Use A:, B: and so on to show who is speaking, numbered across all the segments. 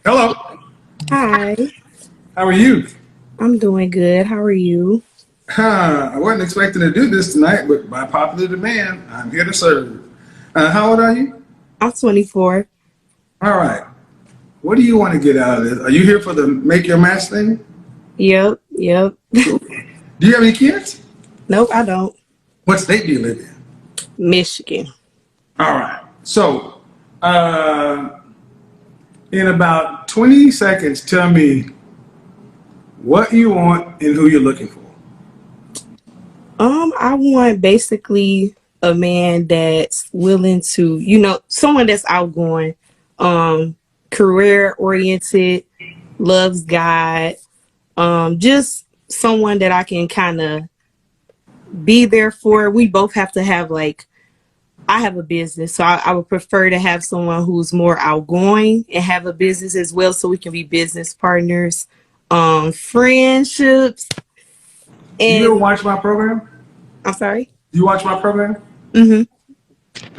A: Hello.
B: Hi,
A: How are you?
B: I'm doing good. How are you?
A: I wasn't expecting to do this tonight, but by popular demand, I'm here to serve. How old are you?
B: I'm 24.
A: All right. What do you want to get out of this? Are you here for the make your match thing?
B: Yep, yep.
A: Do you have any kids?
B: Nope, I don't.
A: What state do you live in?
B: Michigan.
A: All right. So, uh, in about 20 seconds, tell me what you want and who you're looking for.
B: I want basically a man that's willing to, someone that's outgoing, career oriented, loves God, just someone that I can kind of be there for. We both have to have I have a business, so I would prefer to have someone who's more outgoing and have a business as well, so we can be business partners, friendships,
A: Do you ever
B: and
A: watch my program?
B: I'm sorry.
A: Do you watch my program?
B: Mm-hmm.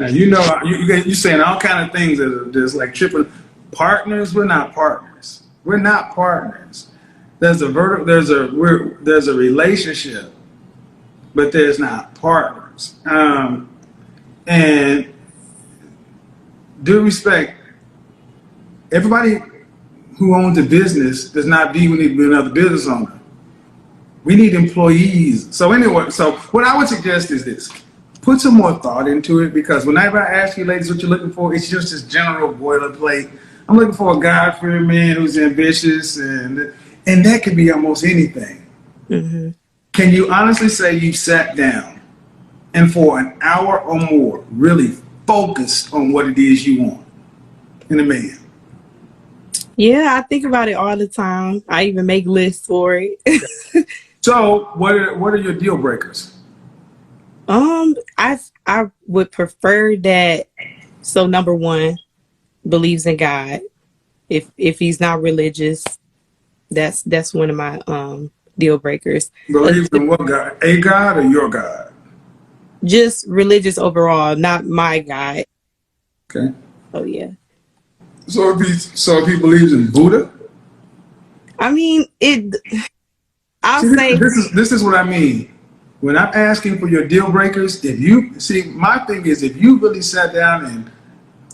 A: Now you know you saying all kind of things that are just like tripping. Partners, we're not partners. We're not partners. There's a relationship, but there's not partners. And due respect, everybody who owns a business does not be we need to be another business owner. We need employees. So anyway, so what I would suggest is this. Put some more thought into it because whenever I ask you ladies what you're looking for, it's just this general boilerplate. I'm looking for a God-fearing man who's ambitious and that could be almost anything.
B: Mm-hmm.
A: Can you honestly say you sat down and for an hour or more really focused on what it is you want in a man?
B: Yeah, I think about it all the time. I even make lists for it.
A: So what are your deal breakers?
B: I would prefer that. So number one, believes in God. If he's not religious, that's one of my deal breakers.
A: Believes in what God? A God or your God?
B: Just religious overall, not my God.
A: Okay.
B: Oh yeah.
A: So if he believes in Buddha,
B: I mean it. I'll
A: see
B: say.
A: this is what I mean. When I'm asking for your deal breakers, if you see my thing is if you really sat down and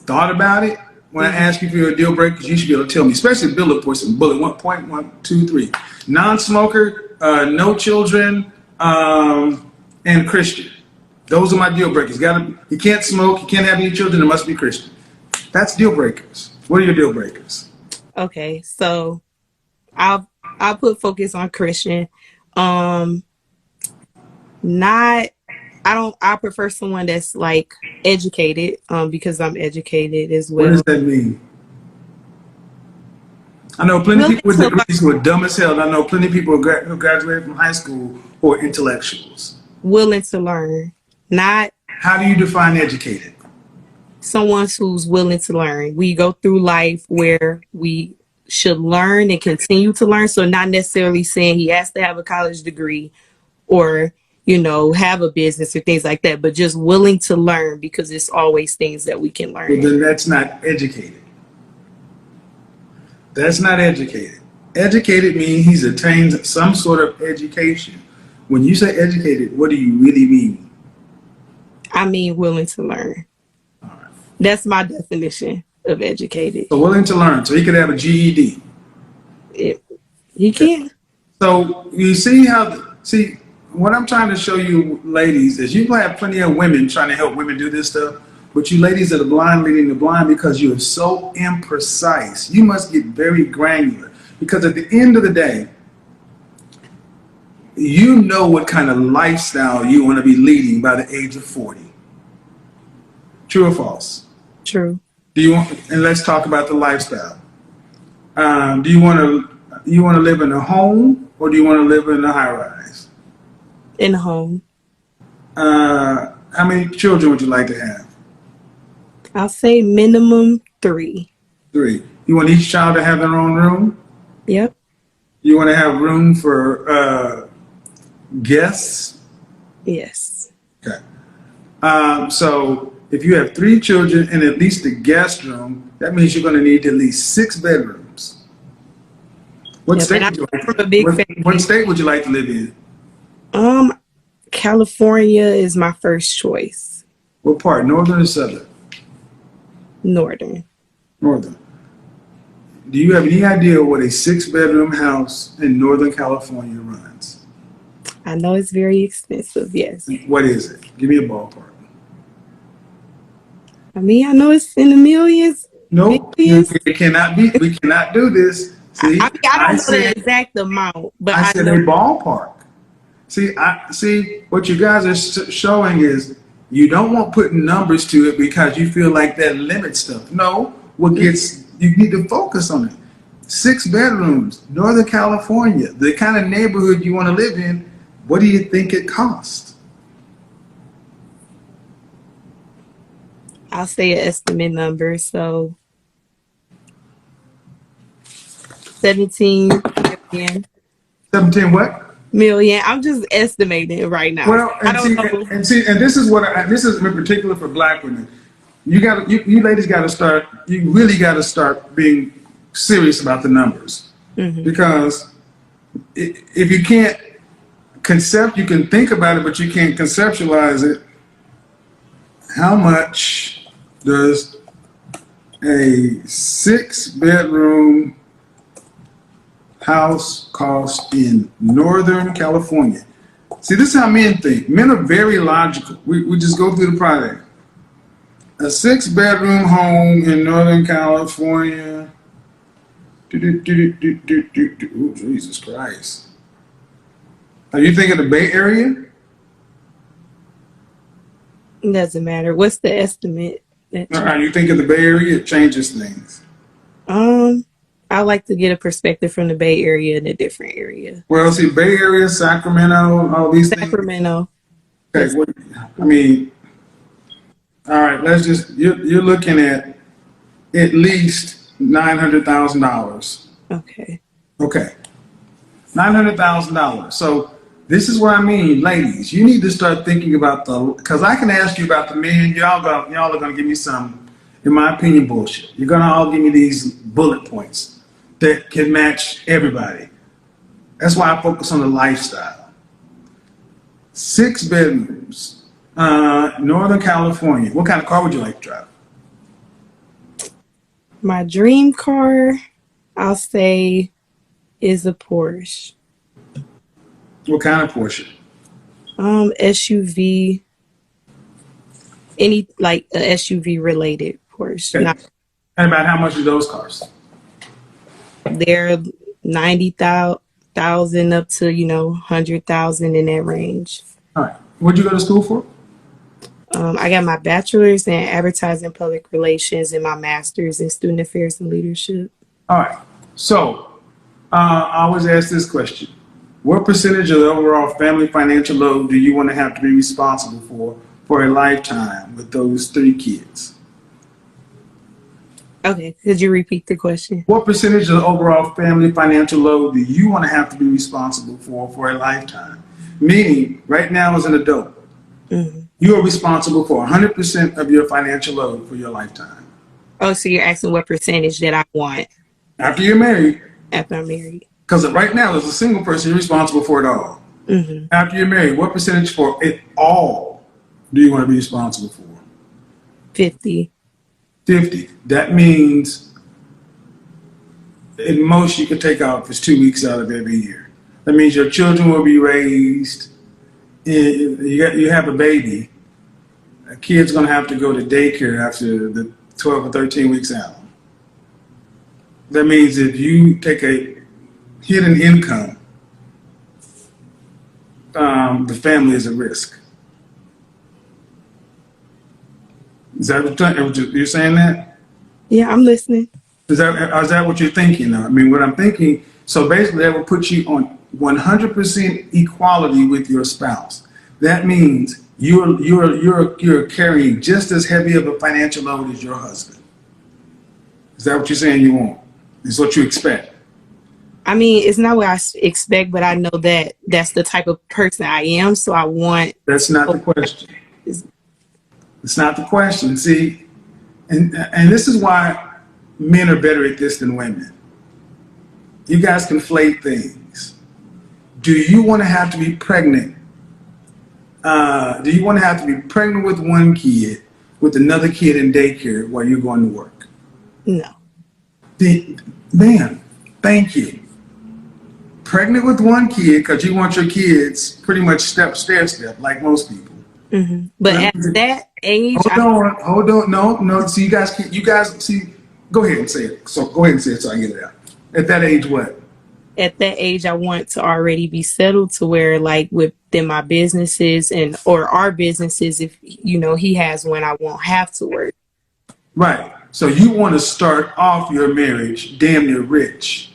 A: thought about it, when I
B: Mhm.
A: ask you for your deal breakers, you should be able to tell me, especially bullet points and bullet 1.123. Non-smoker, no children, and Christian. Those are my deal breakers. You can't smoke, you can't have any children, it must be Christian. That's deal breakers. What are your deal breakers?
B: Okay, so I'll I'll put focus on Christian. Um, not I don't. I prefer someone that's like educated. Because I'm educated as
A: What does
B: well.
A: that mean? I know plenty of
B: Willing
A: people with
B: to learn.
A: degrees who are dumb as hell. I know plenty of people who graduated from high school who are intellectuals.
B: Willing to learn. Not
A: How do you define educated?
B: someone who's willing to learn. We go through life where we should learn and continue to learn. So not necessarily saying he has to have a college degree or have a business or things like that, but just willing to learn because it's always things that we can
A: Well,
B: learn.
A: then that's not educated. That's not educated. Educated means he's attained some sort of education. When you say educated, what do you really mean?
B: I mean, willing to learn. That's my definition of educated.
A: So willing to learn, so he could have a GED.
B: It, he
A: Okay.
B: can.
A: So you see what I'm trying to show you ladies is you have plenty of women trying to help women do this stuff, but you ladies are the blind leading the blind because you are so imprecise. You must get very granular because at the end of the day, you know what kind of lifestyle you want to be leading by the age of 40. True or false?
B: True.
A: Do you want? And let's talk about the lifestyle. Do you want to live in a home or do you want to live in a high rise?
B: In the home.
A: How many children would you like to have?
B: I'll say minimum 3.
A: Three. You want each child to have their own room?
B: Yep.
A: You want to have room for guests?
B: Yes.
A: Okay. So if you have three children in at least the guest room, that means you're going to need at least 6 bedrooms. What
B: Yep, and
A: state
B: I
A: would you
B: come
A: like?
B: from a big
A: What
B: family.
A: state would you like to live in?
B: Um, California is my first choice.
A: What part? Northern or southern?
B: Northern.
A: Northern. Do you have any idea what a six-bedroom house in Northern California runs?
B: I know it's very expensive, yes.
A: What is it? Give me a ballpark.
B: I mean, I know it's in the millions,
A: Nope,
B: billions.
A: it cannot be. We cannot do this.
B: I
A: See,
B: mean, I don't know the exact amount, but
A: I
B: I
A: said
B: know.
A: a ballpark. See, I see what you guys are showing is you don't want putting numbers to it because you feel like that limits stuff. No, you need to focus on it. Six bedrooms, Northern California, the kind of neighborhood you want to live in. What do you think it costs?
B: I'll say an estimate number. So 17 million.
A: 17 what?
B: Million. I'm just estimating right now.
A: Well,
B: I don't know.
A: and this is this is in particular for black women. You ladies got to start. You really got to start being serious about the numbers
B: Hmm.
A: because if you can't you can think about it, but you can't conceptualize it. How much does a six-bedroom house cost in Northern California? See, this is how men think. Men are very logical. We just go through the product. A six-bedroom home in Northern California. Oh, Jesus Christ. Are you thinking the Bay Area?
B: It doesn't matter. What's the estimate?
A: Are you thinking the Bay Area? It changes things.
B: Um, I like to get a perspective from the Bay Area and a different area.
A: Well, see, Bay Area, Sacramento, all these things.
B: Sacramento.
A: Okay, I mean, all right. You're looking at least $900,000.
B: Okay.
A: Okay, $900,000. So this is what I mean, ladies. You need to start thinking about because I can ask you about the men. Y'all are gonna give me some, in my opinion, bullshit. You're gonna all give me these bullet points that can match everybody. That's why I focus on the lifestyle. Six bedrooms, Northern California. What kind of car would you like to drive?
B: My dream car, I'll say, is a Porsche.
A: What kind of Porsche?
B: SUV. Any like a SUV related Porsche.
A: Okay.
B: Not,
A: And about how much do those cost?
B: they're 90,000 up to 100,000 in that range.
A: All right. What'd you go to school for?
B: I got my bachelor's in advertising public relations and my master's in student affairs and leadership.
A: All right. So I always ask this question. What percentage of the overall family financial load do you want to have to be responsible for a lifetime with those three kids?
B: Okay, could you repeat the question?
A: What percentage of the overall family financial load do you want to have to be responsible for a lifetime? Meaning, right now as an adult, you are responsible for 100% of your financial load for your lifetime.
B: Oh, so you're asking what percentage that I want
A: After you're married,
B: after I'm married?
A: because right now as a single person, you're responsible for it all. After you're married, what percentage for it all do you want to be responsible for?
B: 50.
A: 50. That means at most you could take off is 2 weeks out of every year. That means your children will be raised. You have a baby. A kid's going to have to go to daycare after the 12 or 13 weeks out. That means if you take a hit in income, the family is at risk. Is that what you're saying that?
B: Yeah, I'm listening.
A: Is that what you're thinking? I mean, what I'm thinking, so basically that will put you on 100% equality with your spouse. That means you're carrying just as heavy of a financial load as your husband. Is that what you're saying you want? Is what you expect?
B: I mean, it's not what I expect, but I know that that's the type of person I am. So I want.
A: That's not the question. It's not the question. See, and this is why men are better at this than women. You guys conflate things. Do you want to have to be pregnant? Do you want to have to be pregnant with one kid, with another kid in daycare while you're going to work?
B: No.
A: Man, thank you. Pregnant with one kid because you want your kids pretty much stair step like most people.
B: But at that age,
A: Hold on, no. See, you guys see. Go ahead and say it. So go ahead and say it so I can get it out. At that age, what?
B: at that age, I want to already be settled to where, like, within my businesses or our businesses, if he has one, I won't have to work.
A: Right. So you want to start off your marriage damn near rich.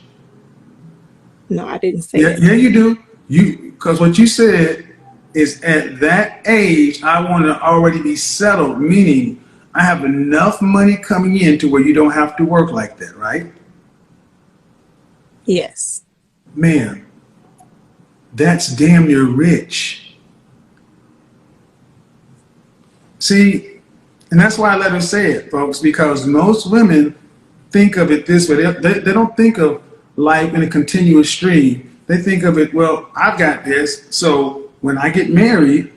B: No, I didn't say
A: Yeah,
B: that.
A: yeah, you do. Because what you said is at that age, I want to already be settled, meaning I have enough money coming in to where you don't have to work like that, right?
B: Yes.
A: Man, that's damn near rich. See, and that's why I let her say it, folks, because most women think of it this way. They don't think of life in a continuous stream. They think of it, well, I've got this, so when I get married,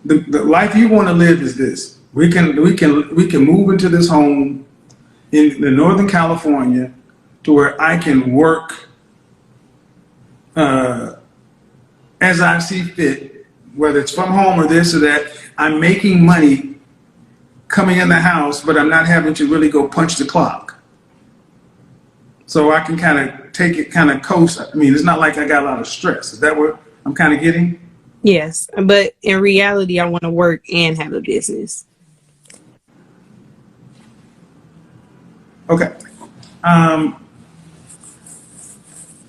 A: the life you want to live is this. We can move into this home in the Northern California to where I can work as I see fit, whether it's from home or this or that. I'm making money coming in the house, but I'm not having to really go punch the clock. So I can kind of take it, kind of coast. I mean, it's not like I got a lot of stress. Is that what I'm kind of getting?
B: Yes. But in reality, I want to work and have a business.
A: Okay.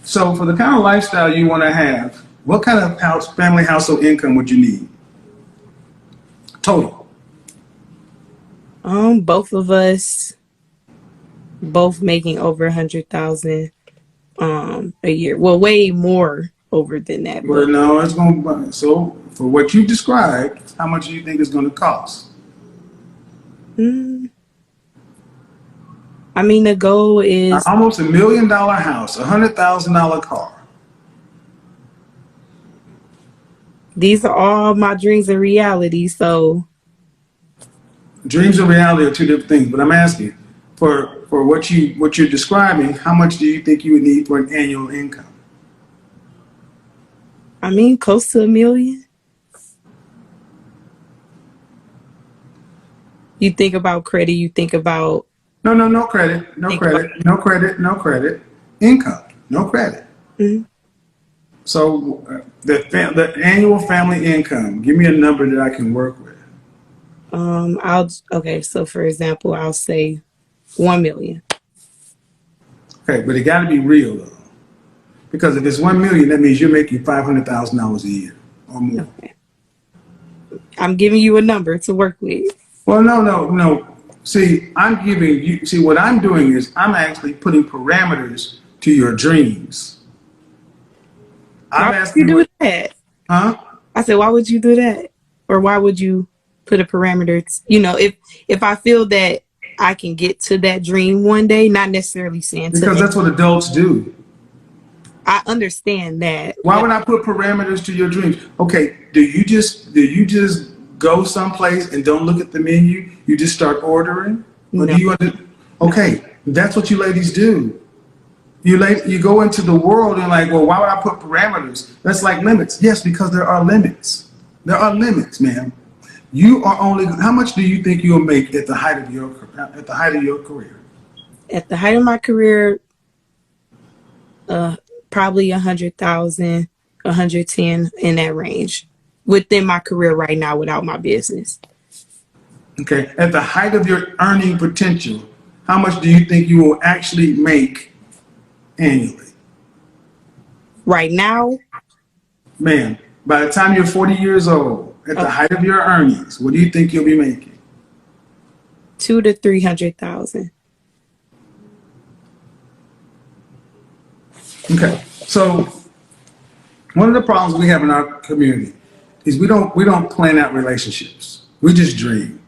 A: So for the kind of lifestyle you want to have, what kind of family household income would you need? Total.
B: Both of us, both making over 100,000 a year. Well, way more over than that.
A: Well,
B: But
A: no, it's going to, so for what you described, how much do you think it's going to cost?
B: mm, I mean, the goal is
A: Almost $1 million house, $100,000 car.
B: these are all my dreams and reality. So
A: Dreams and reality are two different things, but I'm asking for what you're describing, how much do you think you would need for an annual income?
B: I mean, close to $1 million. You think about credit. You think about
A: No credit, no
B: think about.
A: credit, no credit, no credit. Income, no credit.
B: Mhm.
A: So the annual family income, give me a number that I can work with.
B: Okay. So for example, I'll say 1 million.
A: Okay, but it got to be real though, because if it's 1 million, that means you're making $500,000 a year or more.
B: Okay. I'm giving you a number to work with.
A: Well, no. See, I'm giving you. See, what I'm doing is I'm actually putting parameters to your dreams.
B: Why
A: I'm
B: would you
A: asking
B: do
A: what,
B: that?
A: huh?
B: I said, why would you do that? Or why would you put a parameter? If I feel that I can get to that dream one day, not necessarily saying
A: Because
B: today.
A: that's what adults do.
B: I understand that.
A: Why would I put parameters to your dreams? Okay, do you just go someplace and don't look at the menu? You just start ordering, or
B: No,
A: do you? Okay, that's what you ladies do. You go into the world and like, well, why would I put parameters? That's like limits. Yes, because there are limits. There are limits, ma'am. You are only. How much do you think you'll make at the height of your career?
B: at the height of my career, probably 100,000, 110 in that range within my career right now without my business.
A: Okay, at the height of your earning potential, how much do you think you will actually make annually?
B: Right now,
A: Man, by the time you're 40 years old, at the height of your earnings, what do you think you'll be making?
B: 2 to 300,000.
A: Okay, so one of the problems we have in our community is we don't plan out relationships. We just dream.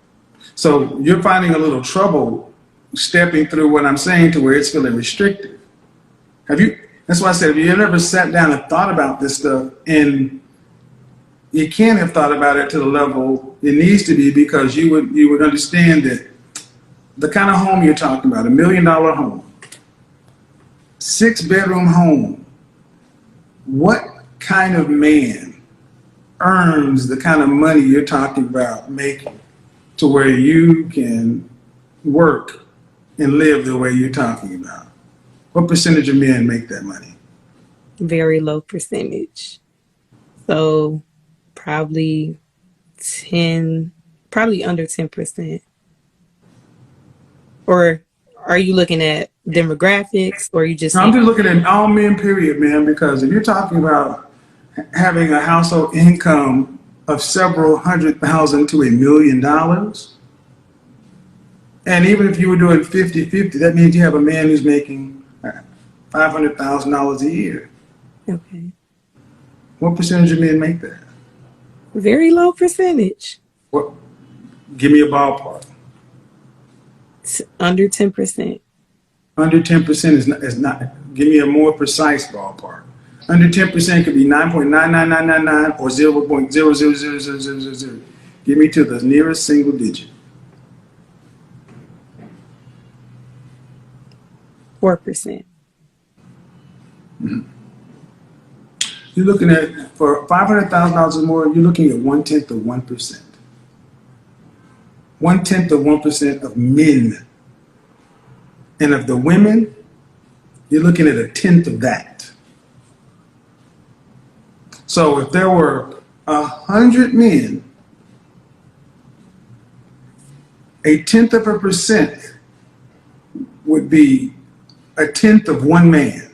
A: So you're finding a little trouble stepping through what I'm saying to where it's feeling restrictive. Have you? That's why I said, if you ever sat down and thought about this stuff, and you can't have thought about it to the level it needs to be, because you would understand that the kind of home you're talking about, $1 million home, 6-bedroom home, what kind of man earns the kind of money you're talking about making to where you can work and live the way you're talking about? What percentage of men make that money?
B: Very low percentage. So probably under 10%. Or are you looking at demographics, or are you just
A: No, I'm just looking at all men, period, man, because if you're talking about having a household income of several $100,000 to $1 million, and even if you were doing 50-50, that means you have a man who's making $500,000 a year.
B: Okay.
A: What percentage of men make that?
B: Very low percentage.
A: What? Give me a ballpark.
B: Under 10%.
A: Under 10% is not. Give me a more precise ballpark. Under 10% could be 9.99999 or 0.000000. Give me to the nearest single digit.
B: 4%.
A: Mm-hmm. You're looking at, for $500,000 or more, you're looking at 1/10 of 1%. 1/10 of 1% of men. And of the women, you're looking at 1/10 of that. So if there were 100 men, 0.1% would be 1/10 of one man.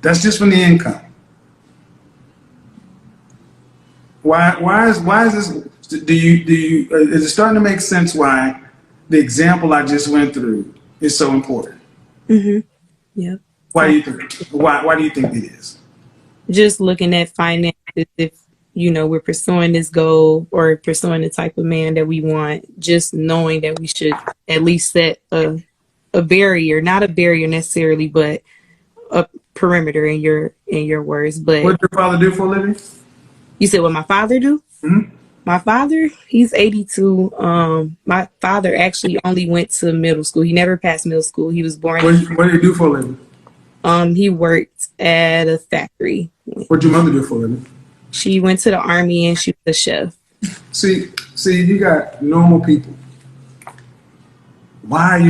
A: That's just from the income. Why is this? Is it starting to make sense why the example I just went through is so important?
B: Mm-hmm. Yep.
A: Why do you think? Why do you think it is?
B: Just looking at finances, if we're pursuing this goal or pursuing the type of man that we want, just knowing that we should at least set a barrier, not a barrier necessarily, but a perimeter in your words. But
A: what did your father do for a living?
B: You said what my father do?
A: Mm-hmm.
B: My father, he's 82. My father actually only went to middle school. He never passed middle school. He was born.
A: What did he do for a living?
B: He worked at a factory.
A: What did your mother do for a living?
B: She went to the army and she was a chef. See,
A: you got normal people. Why are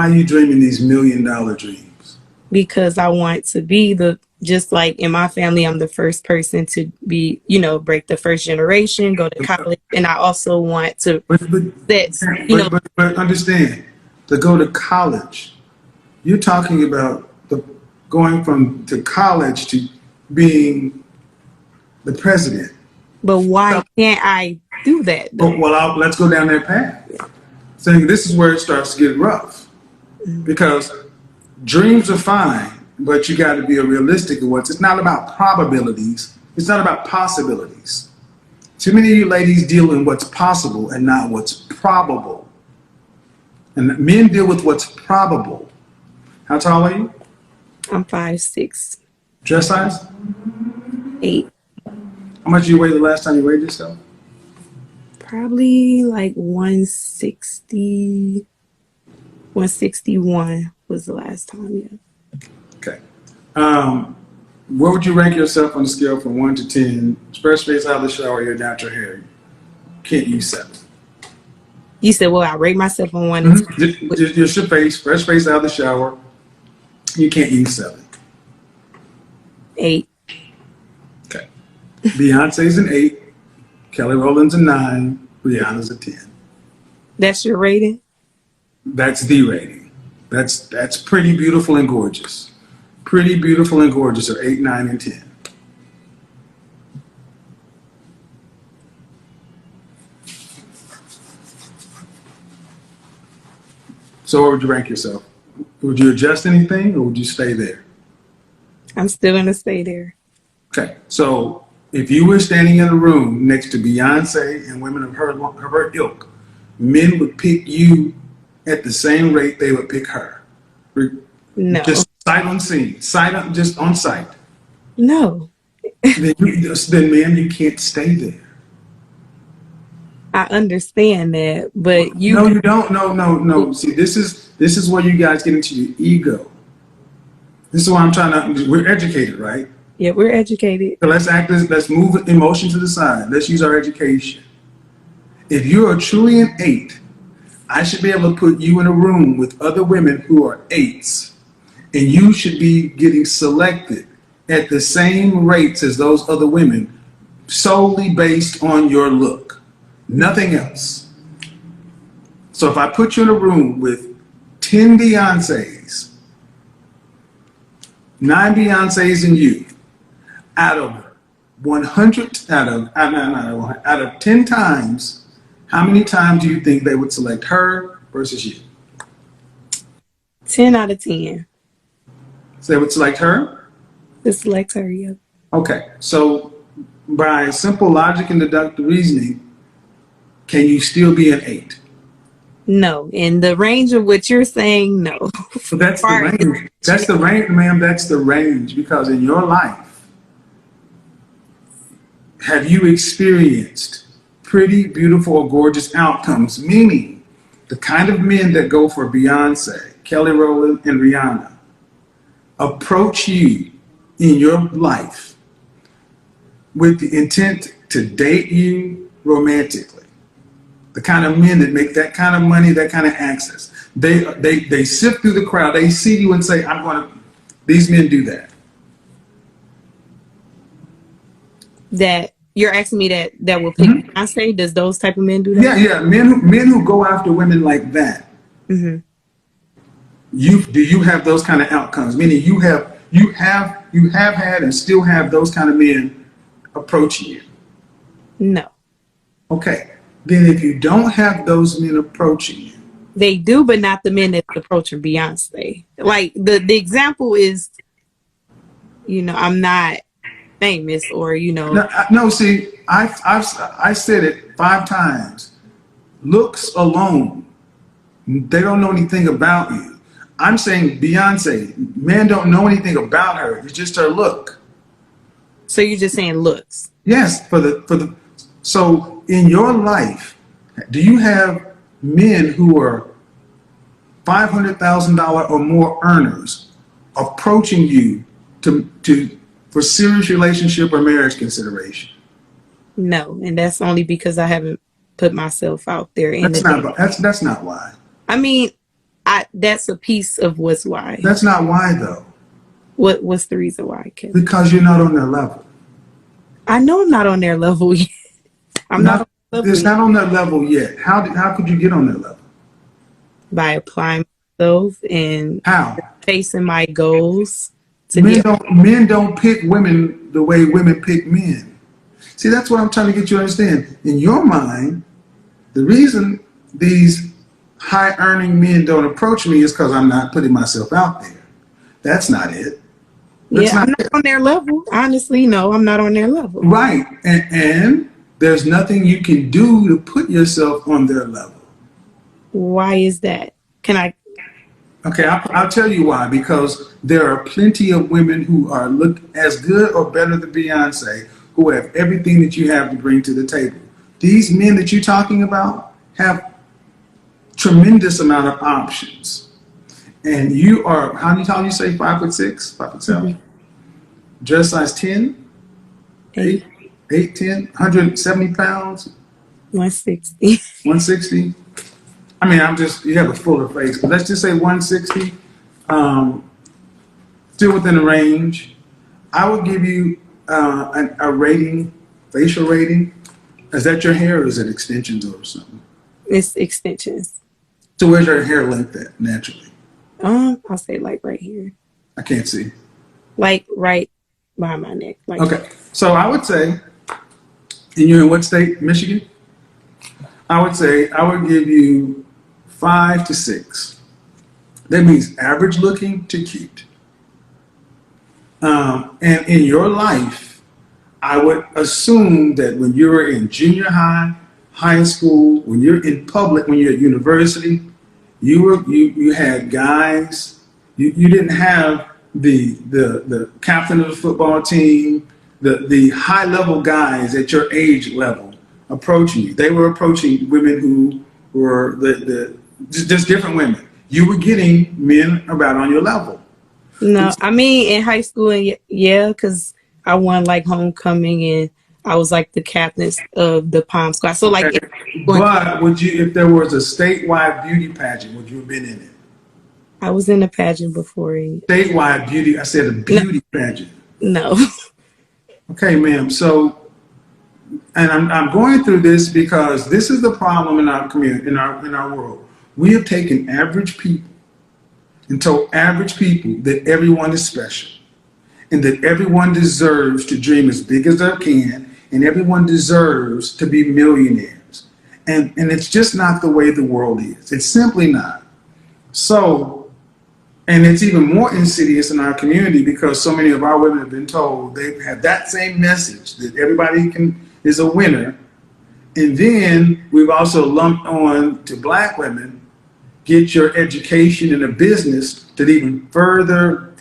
A: you dreaming these $1 million dreams?
B: Because I want to be just like in my family, I'm the first person to be, break the first generation, go to college, and I also want to
A: but understand, to go to college, you're talking about going to college to being the president.
B: But why can't I do that?
A: Well, let's go down that path. Saying this is where it starts to get rough, because dreams are fine, but you got to be realistic of what's. It's not about probabilities. It's not about possibilities. Too many of you ladies deal in what's possible and not what's probable. And men deal with what's probable. How tall are you?
B: I'm 5'6".
A: Dress size?
B: 8.
A: How much did you weigh the last time you weighed yourself?
B: Probably like 160, 161 was the last time, yeah.
A: Okay. Where would you rank yourself on the scale from 1 to 10? Fresh face out of the shower, your natural hair. Can't use 7.
B: You said, well, I rate myself on 1 to 10.
A: Just your face, fresh face out of the shower. You can't use 7.
B: 8.
A: Okay. Beyonce's an 8. Kelly Rowland's a 9. Rihanna's a 10.
B: That's your rating?
A: That's the rating. That's pretty beautiful and gorgeous. Pretty beautiful and gorgeous are 8, 9, and 10. So where would you rank yourself? Would you adjust anything, or would you stay there?
B: I'm still going to stay there.
A: Okay. So if you were standing in a room next to Beyonce and women of her ilk, men would pick you at the same rate they would pick her.
B: No.
A: Just sight unseen, just on sight.
B: No.
A: Then ma'am, you can't stay there.
B: I understand that, but
A: No, you don't. No, no, no. See, this is where you guys get into your ego. This is why I'm trying to. We're educated, right?
B: yeah, we're educated.
A: So let's move emotion to the side. Let's use our education. If you are truly an 8, I should be able to put you in a room with other women who are 8s, and you should be getting selected at the same rates as those other women, solely based on your look, nothing else. So if I put you in a room with 10 Beyoncés, 9 Beyoncés and you, out of 100, out of 10 times, how many times do you think they would select her versus you?
B: 10 out of 10.
A: So they would select her?
B: To select her, yeah.
A: Okay, so by simple logic and deductive reasoning, can you still be an 8?
B: No. In the range of what you're saying, no.
A: So that's the range. That's the range, ma'am. That's the range. Because in your life, have you experienced pretty, beautiful, or gorgeous outcomes? Meaning, the kind of men that go for Beyonce, Kelly Rowland, and Rihanna approach you in your life with the intent to date you romantically. The kind of men that make that kind of money, that kind of access. They sift through the crowd. They see you and say, I'm going to, these men do that.
B: That you're asking me that will pick Beyonce? Does those type of men do that?
A: Yeah, yeah. Men who go after women like that.
B: Mm-hmm.
A: Do you have those kind of outcomes? Meaning you have had and still have those kind of men approaching you.
B: No.
A: Okay. Then if you don't have those men approaching you.
B: They do, but not the men that's approaching Beyonce. Like the example is, I'm not famous or,
A: No, see, I said it 5 times. Looks alone, they don't know anything about you. I'm saying Beyonce, men don't know anything about her. It's just her look.
B: So you're just saying looks?
A: Yes, so in your life, do you have men who are $500,000 or more earners approaching you for serious relationship or marriage consideration?
B: No, and that's only because I haven't put myself out there.
A: That's not why.
B: I mean, that's a piece of what's why.
A: That's not why though.
B: What's the reason why, Kevin?
A: Because you're not on their level.
B: I know I'm not on their level yet. Not on their level
A: it's
B: yet.
A: not on their level yet. How could you get on their level?
B: By applying myself and chasing my goals.
A: Men don't pick women the way women pick men. See, that's what I'm trying to get you to understand. In your mind, the reason these high-earning men don't approach me is because I'm not putting myself out there. That's not it.
B: I'm not on their level. Honestly, no, I'm not on their level.
A: Right. And there's nothing you can do to put yourself on their level.
B: Why is that? Can I?
A: Okay, I'll tell you why. Because there are plenty of women who look as good or better than Beyonce, who have everything that you have to bring to the table. These men that you're talking about have tremendous amount of options. And you are, how many times you say 5'6", 5'7"? Mm-hmm. Dress size 10? 8, 10, 170 pounds?
B: 160.
A: 160? I mean, you have a fuller face, but let's just say 160. Still within the range. I would give you a rating, facial rating. Is that your hair or is it extensions or something?
B: It's extensions.
A: So where's your hair length at naturally?
B: I'll say like right here.
A: I can't see.
B: Like right behind my neck. Like
A: okay. So I would say, and you're in what state? Michigan? I would say I would give you 5 to 6. That means average looking to cute. And in your life, I would assume that when you're in junior high, high school, when you're in public, when you're at university, you had guys You didn't have the captain of the football team, the high level guys at your age level approaching you. They were approaching women who were just different women. You were getting men about on your level.
B: No, I mean in high school, and yeah, because I won like homecoming and I was like the captain of the pom squad. So like,
A: Okay. But would you, if there was a statewide beauty pageant, would you have been in it?
B: I was in a pageant before. And
A: Statewide beauty. I said a
B: no,
A: beauty pageant.
B: no.
A: Okay, ma'am. So, and I'm going through this because this is the problem in our community, in our world. We have taken average people and told average people that everyone is special and that everyone deserves to dream as big as they can and everyone deserves to be millionaires. And it's just not the way the world is. It's simply not. So, and it's even more insidious in our community because so many of our women have been told they have that same message that everybody is a winner. And then we've also lumped on to black women, get your education in a business to even further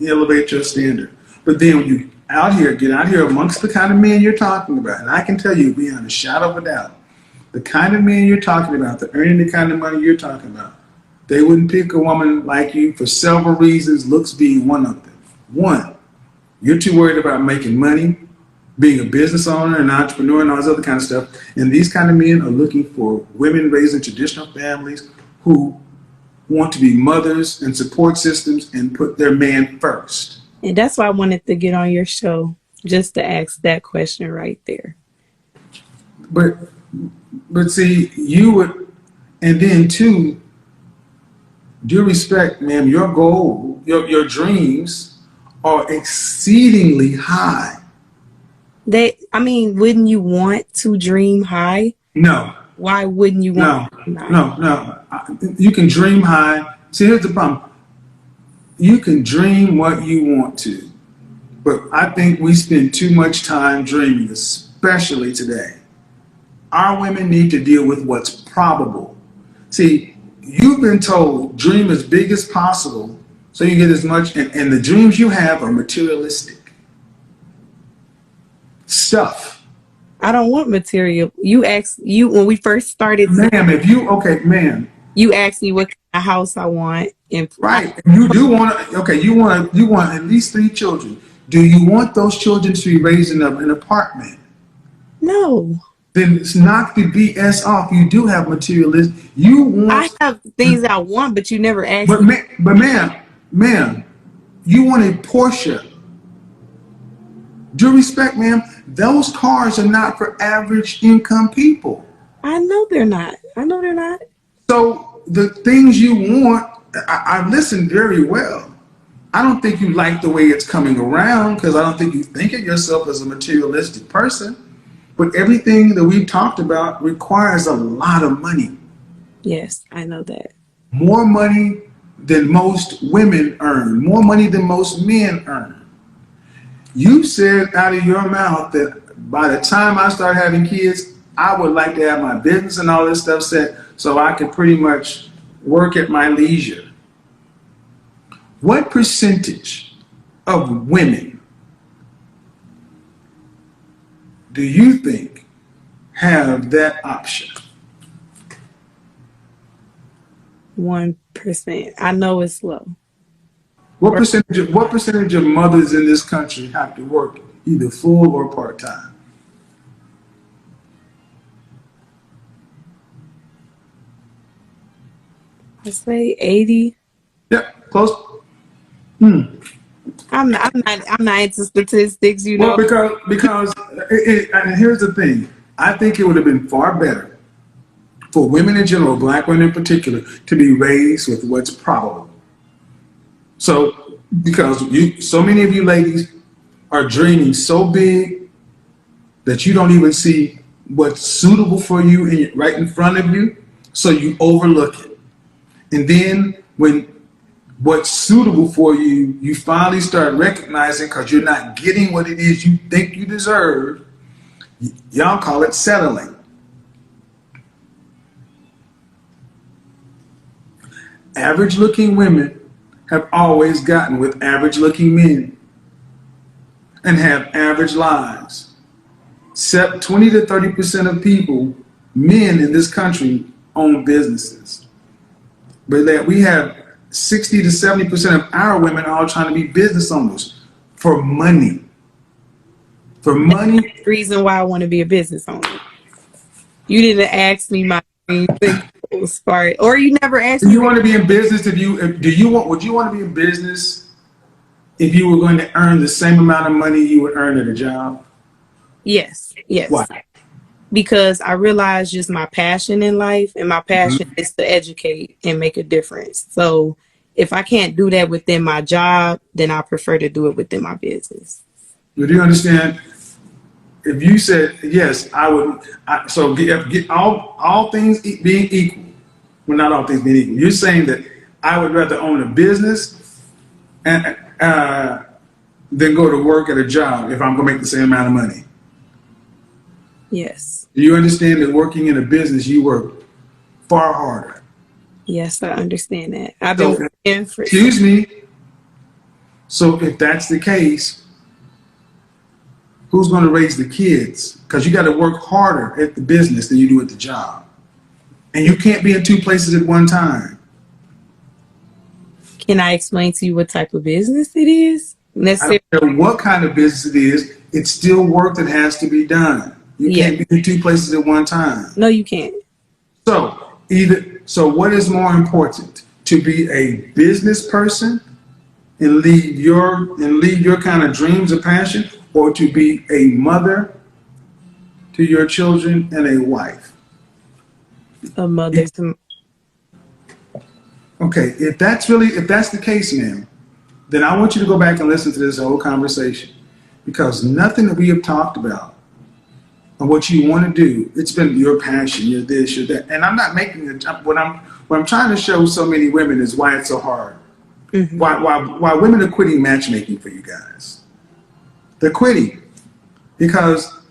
A: elevate your standard. But then when you get out here amongst the kind of men you're talking about, and I can tell you beyond a shadow of a doubt, the kind of men you're talking about, the earning the kind of money you're talking about, they wouldn't pick a woman like you for several reasons, looks being one of them. One, you're too worried about making money, being a business owner, an entrepreneur, and all this other kind of stuff. And these kind of men are looking for women raised in traditional families who want to be mothers and support systems and put their man first.
B: And that's why I wanted to get on your show just to ask that question right there.
A: But see, you would, and then two, due respect, ma'am, your goal, your dreams are exceedingly high.
B: I mean, wouldn't you want to dream high?
A: No.
B: Why wouldn't you want to dream high?
A: No. You can dream high. See, here's the problem. You can dream what you want to, but I think we spend too much time dreaming, especially today. Our women need to deal with what's probable. See, you've been told dream as big as possible so you get as much, and the dreams you have are materialistic stuff.
B: I don't want material. You asked when we first started.
A: Ma'am,
B: you asked me what kind of house I want, and
A: right, you do want to. Okay, you want at least 3 children. Do you want those children to be raised in an apartment?
B: No.
A: Then knock the BS off. You do have materialism. You want.
B: I have things I want, but you never asked.
A: But ma'am, you want a Porsche. Due respect, ma'am, those cars are not for average income people.
B: I know they're not.
A: So the things you want, I listen very well. I don't think you like the way it's coming around because I don't think you think of yourself as a materialistic person. But everything that we've talked about requires a lot of money.
B: Yes, I know that.
A: More money than most women earn. More money than most men earn. You said out of your mouth that by the time I start having kids, I would like to have my business and all this stuff set so I could pretty much work at my leisure. What percentage of women do you think have that option?
B: 1%. I know it's low.
A: What percentage of mothers in this country have to work either full or part-time?
B: I say 80.
A: Yep, close.
B: I'm not into statistics, you know.
A: Well, because and here's the thing. I think it would have been far better for women in general, black women in particular, to be raised with what's probable. So, because so many of you ladies are dreaming so big that you don't even see what's suitable for you right in front of you, so you overlook it. And then when what's suitable for you, you finally start recognizing because you're not getting what it is you think you deserve, y'all call it settling. Average looking women have always gotten with average looking men and have average lives. 20 to 30% of people, men in this country, own businesses. But that we have 60 to 70% of our women all trying to be business owners for money. For money.
B: That's the reason why I want to be a business owner. You didn't ask me my dreams and goals part, or you never asked
A: Do
B: me.
A: you want to be in business would you want to be in business if you were going to earn the same amount of money you would earn at a job?
B: Yes,
A: Why?
B: yes. Because I realized just my passion in life, and my passion is to educate and make a difference. So if I can't do that within my job, then I prefer to do it within my business.
A: Do you understand? If you said yes, I would. So get all things being equal. Well, not all things being equal. You're saying that I would rather own a business and than go to work at a job if I'm going to make the same amount of money.
B: Yes.
A: Do you understand that working in a business, you work far harder?
B: Yes, I understand that. I've been
A: So,
B: working for.
A: excuse me. So if that's the case, who's going to raise the kids? Because you got to work harder at the business than you do at the job. And you can't be in two places at one time.
B: Can I explain to you what type of business it is?
A: I don't care what kind of business it is, it's still work that has to be done. You can't be in two places at one time.
B: No, you can't.
A: So what is more important? To be a business person and lead your kind of dreams or passion, or to be a mother to your children and a wife?
B: A mother to.
A: Okay, if that's the case, ma'am, then I want you to go back and listen to this whole conversation, because nothing that we have talked about and what you want to do, it's been your passion, you're this, you're that. And I'm not making what I'm trying to show so many women is why it's so hard. Mm-hmm. Why women are quitting matchmaking for you guys. They're quitting because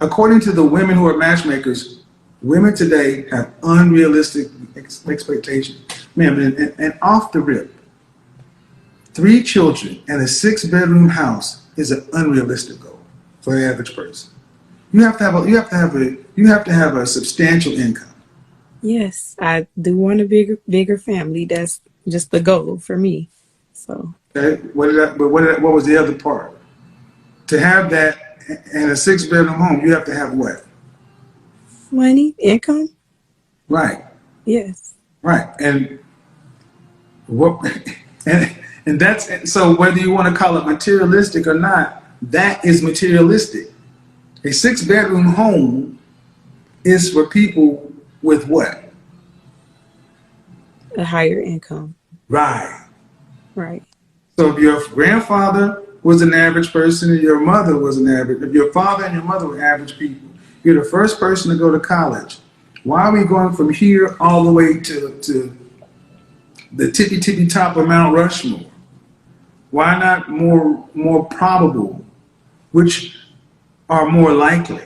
A: according to the women who are matchmakers, women today have unrealistic expectations. Ma'am, and off the rip, 3 children and a 6-bedroom house is an unrealistic goal for the average person. You have to have a substantial income.
B: Yes, I do want a bigger family. That's just the goal for me. So.
A: Okay. What was the other part? To have that in a 6-bedroom home, you have to have what?
B: Money, income.
A: Right.
B: Yes.
A: Right. And what? And that's so. Whether you want to call it materialistic or not, that is materialistic. A 6-bedroom home is for people with what?
B: A higher income.
A: Right.
B: Right.
A: So if your grandfather was an average person and your mother was an average, if your father and your mother were average people, you're the first person to go to college. Why are we going from here all the way to the tippy top of Mount Rushmore? Why not more probable, which are more likely?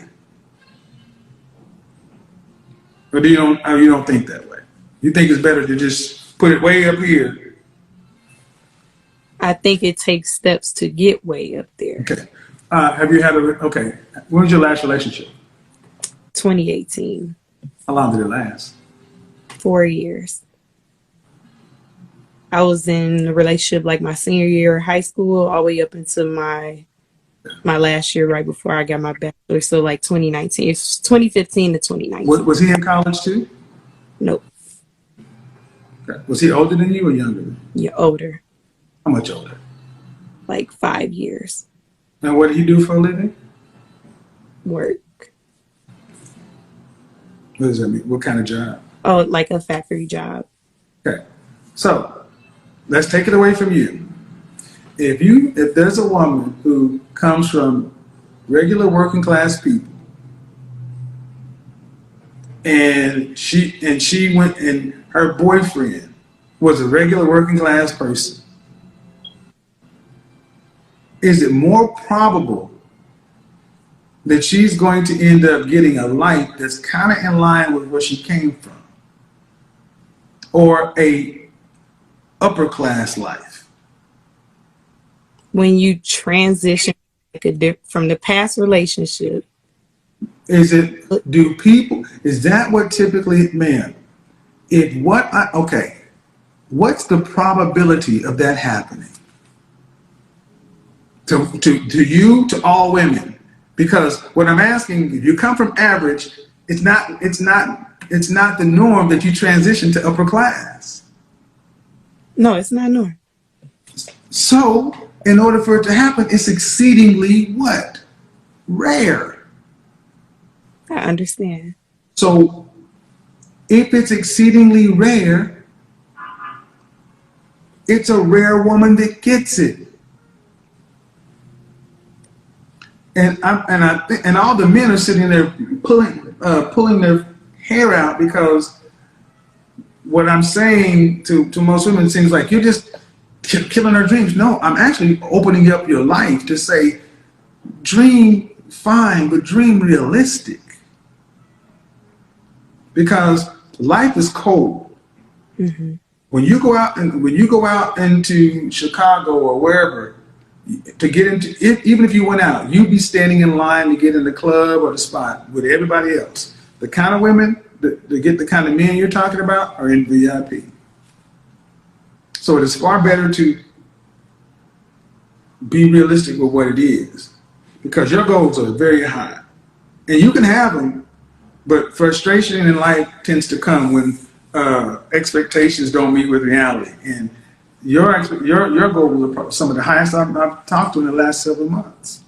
A: Or you don't think that way? You think it's better to just put it way up here?
B: I think it takes steps to get way up there.
A: Okay. Have you had okay. When was your last relationship?
B: 2018.
A: How long did it last?
B: 4 years. I was in a relationship like my senior year of high school all the way up into my last year right before I got my bachelor's. So like 2019. It's 2015 to 2019.
A: Was he in college too?
B: Nope.
A: Okay. Was he older than you or younger than you?
B: You're older.
A: How much older?
B: Like 5 years.
A: And what did he do for a living?
B: Work.
A: What does that mean? What kind of job?
B: Oh, like a factory job.
A: Okay. So let's take it away from you. If there's a woman who comes from regular working class people and she went and her boyfriend was a regular working class person, is it more probable that she's going to end up getting a life that's kind of in line with where she came from, or a upper class life?
B: When you transition from the past relationship.
A: Is that what typically, man, what's the probability of that happening? To you, to all women? Because what I'm asking, if you come from average, it's not the norm that you transition to upper class.
B: No, it's not normal.
A: So, in order for it to happen, it's exceedingly what? Rare.
B: I understand.
A: So, if it's exceedingly rare, it's a rare woman that gets it. And all the men are sitting there pulling their hair out, because what I'm saying to most women seems like you're just killing their dreams. No, I'm actually opening up your life to say, dream fine, but dream realistic. Because life is cold.
B: Mm-hmm.
A: When you go out into Chicago or wherever to get into, even if you went out, you'd be standing in line to get in the club or the spot with everybody else. The kind of women to get the kind of men you're talking about are in VIP. So it is far better to be realistic with what it is, because your goals are very high, and you can have them, but frustration in life tends to come when expectations don't meet with reality. And your goals are some of the highest I've talked to in the last several months.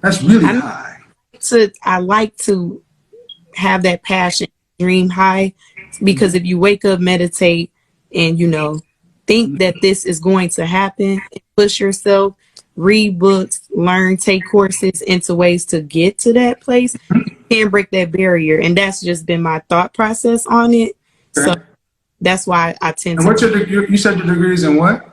A: That's really high.
B: I like to have that passion, dream high, because if you wake up, meditate, and think that this is going to happen, push yourself, read books, learn, take courses into ways to get to that place, you can break that barrier. And that's just been my thought process on it.
A: Okay.
B: So that's why I tend
A: and what's you said your degrees in what?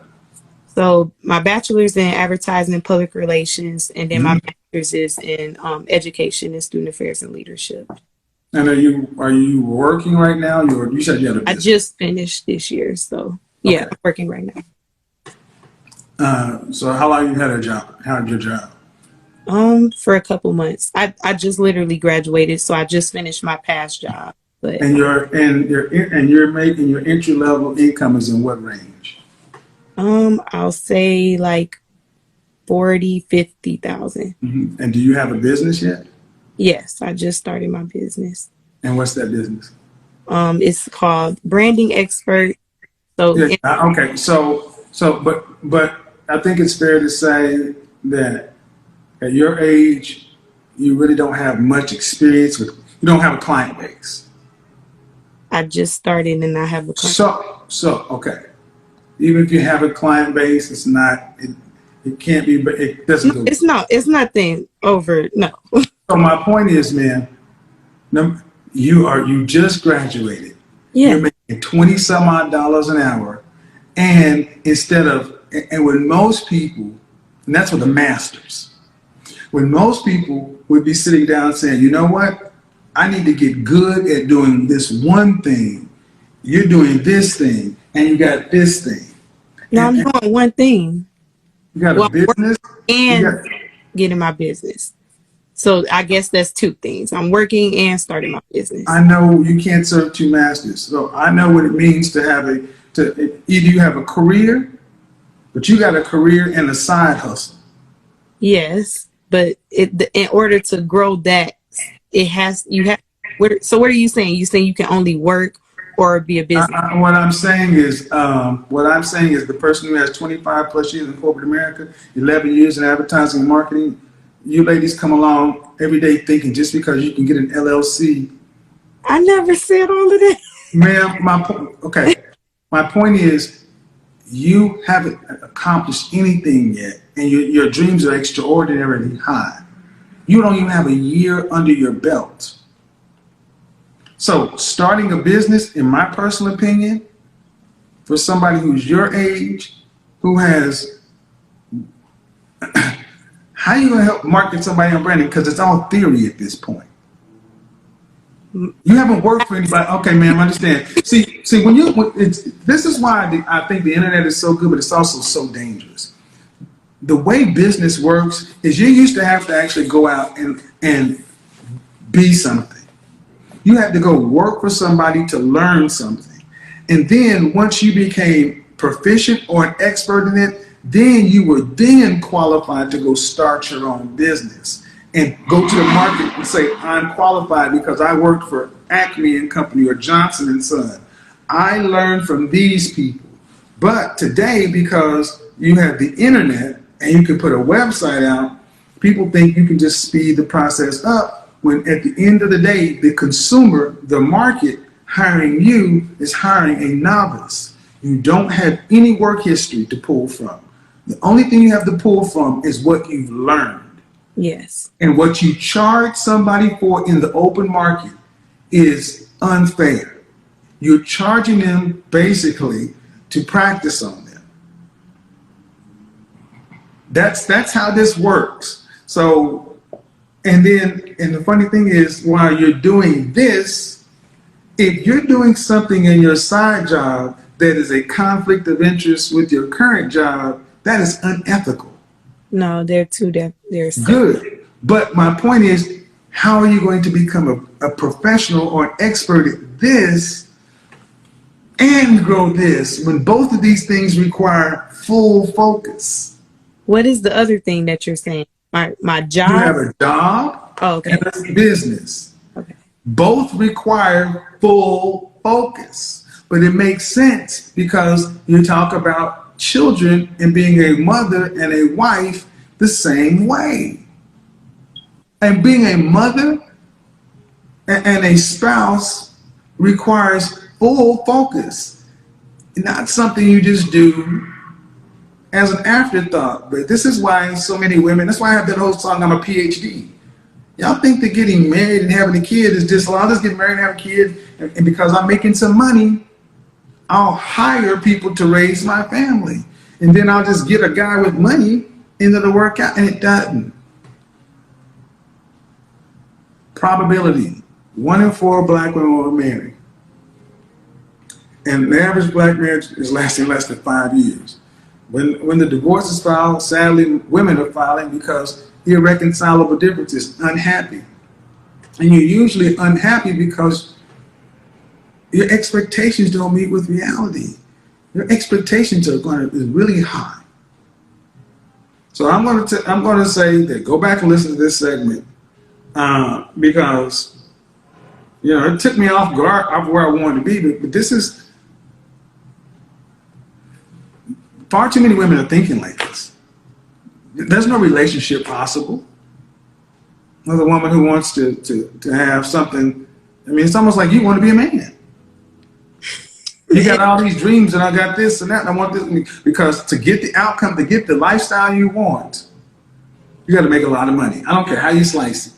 B: So my bachelor's in advertising and public relations, and then my master's is in education and student affairs and leadership.
A: And are you working right now? You said you had a business.
B: I just finished this year, so yeah, okay. I'm working right
A: now. So how long you had a job? How had your job?
B: For a couple months. I just literally graduated, so I just finished my past job. But
A: you're making your entry level income is in what range?
B: I'll say like 40,000-50,000.
A: Mm-hmm. And do you have a business yet?
B: Yes, I just started my business.
A: And what's that business?
B: It's called Branding Expert. So
A: yeah, okay, but I think it's fair to say that at your age, you really don't have much experience you don't have a client base.
B: I just started and I have a client.
A: So okay. Even if you have a client base, it can't be, it doesn't go.
B: It's nothing over, no.
A: So my point is, man, you just graduated.
B: Yeah.
A: You're making $20 some odd an hour. And when most people, and that's with the masters, when most people would be sitting down saying, you know what? I need to get good at doing this one thing. You're doing this thing, and you got this thing.
B: No, I'm doing one thing.
A: You got a business
B: and getting my business. So I guess that's two things. I'm working and starting my business.
A: I know you can't serve two masters, so I know what it means to have either you have a career, but you got a career and a side hustle.
B: Yes, but in order to grow that, so what are you saying? You saying you can only work or be a business?
A: What I'm saying is the person who has 25 plus years in corporate America, 11 years in advertising and marketing, you ladies come along every day thinking just because you can get an LLC.
B: I never said all of that.
A: Ma'am, my point is you haven't accomplished anything yet, and your dreams are extraordinarily high. You don't even have a year under your belt. So starting a business, in my personal opinion, for somebody who's your age, who has, how are you going to help market somebody on branding? Because it's all theory at this point. You haven't worked for anybody. Okay, ma'am, I understand. See, this is why I think the internet is so good, but it's also so dangerous. The way business works is you used to have to actually go out and be something. You had to go work for somebody to learn something. And then once you became proficient or an expert in it, then you were then qualified to go start your own business and go to the market and say, I'm qualified because I worked for Acme and Company or Johnson and Son. I learned from these people. But today, because you have the internet and you can put a website out, people think you can just speed the process up when at the end of the day, the consumer, the market hiring you is hiring a novice. You don't have any work history to pull from. The only thing you have to pull from is what you've learned.
B: Yes.
A: And what you charge somebody for in the open market is unfair. You're charging them basically to practice on them. That's how this works. So, and the funny thing is, while you're doing this, if you're doing something in your side job that is a conflict of interest with your current job, that is unethical.
B: No, they're they're separate.
A: Good. But my point is, how are you going to become a professional or an expert at this and grow this when both of these things require full focus?
B: What is the other thing that you're saying? My job?
A: You have a job
B: okay.
A: and a business.
B: Okay.
A: Both require full focus. But it makes sense because you talk about children and being a mother and a wife the same way. And being a mother and a spouse requires full focus. Not something you just do as an afterthought. But this is why so many women, that's why I have that whole song, I'm a PhD. Y'all think that getting married and having a kid is just, well, I'll just get married and have a kid, and because I'm making some money, I'll hire people to raise my family. And then I'll just get a guy with money and it'll work out, and it doesn't. Probability, 1 in 4 black women will marry. And the average black marriage is lasting less than 5 years. When the divorce is filed, sadly, women are filing because irreconcilable differences, unhappy. And you're usually unhappy because your expectations don't meet with reality. Your expectations is really high. So I'm going to say that go back and listen to this segment because it took me off guard of where I wanted to be. But this is far too many women are thinking like this. There's no relationship possible. Another woman who wants to have something, I mean, it's almost like you want to be a man. You got all these dreams, and I got this and that, and I want this, because to get the outcome, to get the lifestyle you want, you got to make a lot of money. I don't care how you slice it.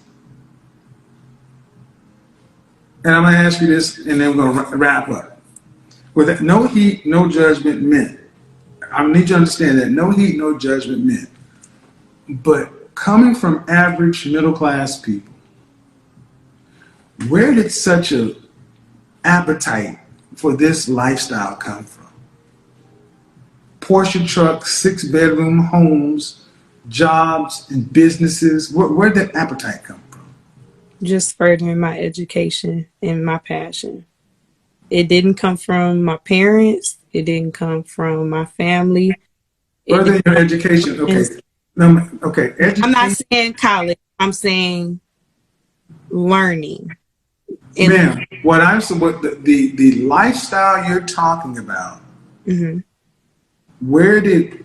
A: And I'm going to ask you this, and then we're going to wrap up. With no heat, no judgment meant. I need you to understand that no heat, no judgment meant. But coming from average middle-class people, where did such an appetite for this lifestyle come from? Porsche trucks, 6-bedroom homes, jobs and businesses. Where did that appetite come from?
B: Just furthering my education and my passion. It didn't come from my parents. It didn't come from my family.
A: Furthering your education. Okay. Okay. Education.
B: I'm not saying college. I'm saying learning.
A: Ma'am, what the lifestyle you're talking about,
B: mm-hmm.
A: Where did,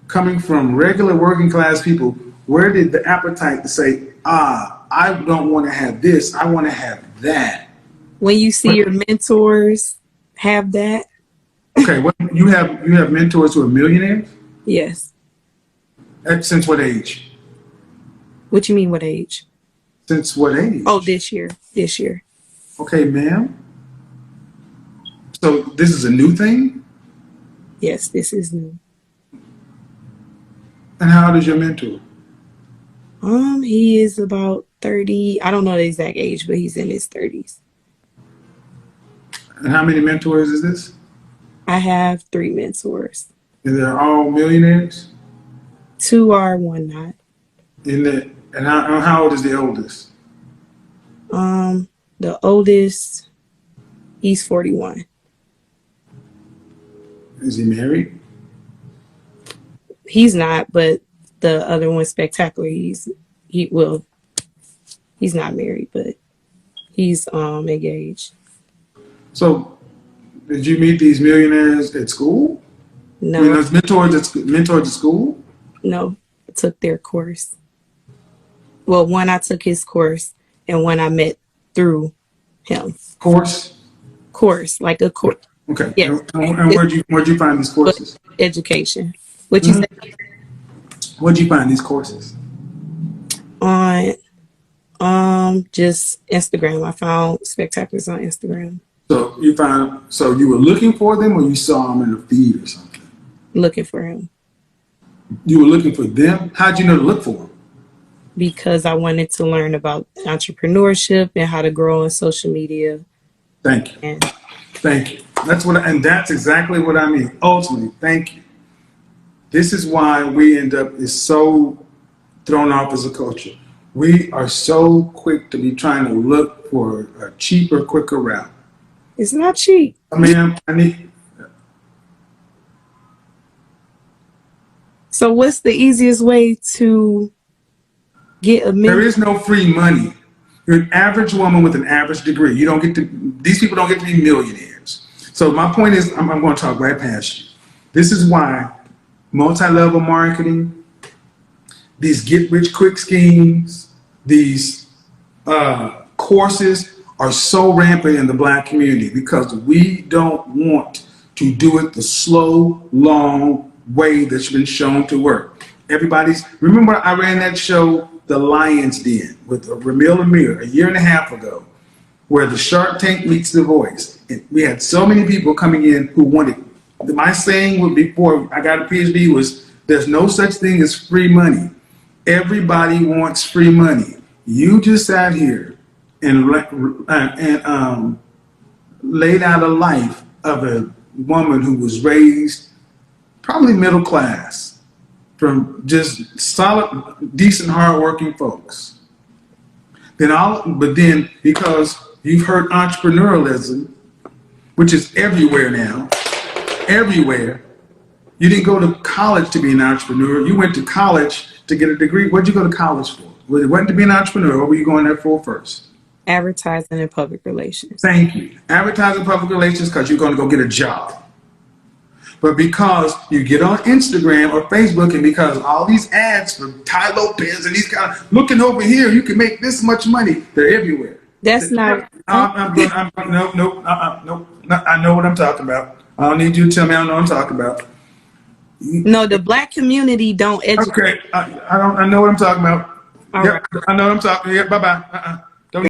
A: coming from regular working class people, where did the appetite to say, I don't want to have this, I want to have that?
B: When you see your mentors have that.
A: Okay, you have mentors who are millionaires?
B: Yes.
A: Since what age?
B: What you mean, what age?
A: Since what age?
B: Oh, this year.
A: Okay, ma'am. So this is a new thing?
B: Yes, this is new.
A: And how old is your mentor?
B: He is about 30. I don't know the exact age, but he's in his 30s.
A: And how many mentors is this?
B: I have 3 mentors.
A: And they're all millionaires?
B: 2 are, 1 not.
A: And how old is the oldest?
B: The oldest, he's 41.
A: Is he married?
B: He's not, but the other one, Spectacular, he's not married, but he's engaged.
A: So, did you meet these millionaires at school? I mean,
B: No,
A: those mentors at school?
B: no, I took their course. Well, one I took his course, and one I met through him.
A: Course?
B: Course, like a course.
A: Okay.
B: Yes.
A: And where'd you find these courses?
B: Education. What you say?
A: Where'd you find these courses?
B: On just Instagram. I found Spectaculars on Instagram.
A: So you were looking for them, or you saw them in the feed or something?
B: Looking for him
A: You were looking for them? How'd you know to look for them?
B: because I wanted to learn about entrepreneurship and how to grow on social media.
A: Thank you.
B: And
A: Thank you. That's exactly what I mean. Ultimately, thank you. This is why we end up is so thrown off as a culture. We are so quick to be trying to look for a cheaper, quicker route.
B: it's not cheap.
A: I need.
B: So what's the easiest way to get a
A: There
B: million?
A: is no free money. You're an average woman with an average degree. You don't get to. These people don't get to be millionaires. So my point is, I'm going to talk right past you. This is why multi-level marketing, these get-rich-quick schemes, these courses are so rampant in the Black community because we don't want to do it the slow, long way that's been shown to work. Remember I ran that show, The Lion's Den, with Ramil Amir a year and a half ago, where the Shark Tank meets The Voice. And we had so many people coming in who wanted, my saying before I got a PhD was, there's no such thing as free money. Everybody wants free money. You just sat here and laid out a life of a woman who was raised probably middle class from just solid, decent, hardworking folks. But then because you've heard entrepreneurialism, which is everywhere now, everywhere. You didn't go to college to be an entrepreneur. You went to college to get a degree. What'd you go to college for? Well, it wasn't to be an entrepreneur. What were you going there for first?
B: Advertising and public relations.
A: Thank you. Advertising, public relations, because you're going to go get a job. But because you get on Instagram or Facebook, and because all these ads for Ty Lopez and these kind of looking over here, you can make this much money. They're everywhere.
B: That's not.
A: Nope. I know what I'm talking about. I don't need you to tell me I know what I'm talking about.
B: No, the Black community don't educate.
A: Okay, I know what I'm talking about.
B: All
A: Yep,
B: right.
A: I know what I'm talking. Yeah, bye bye.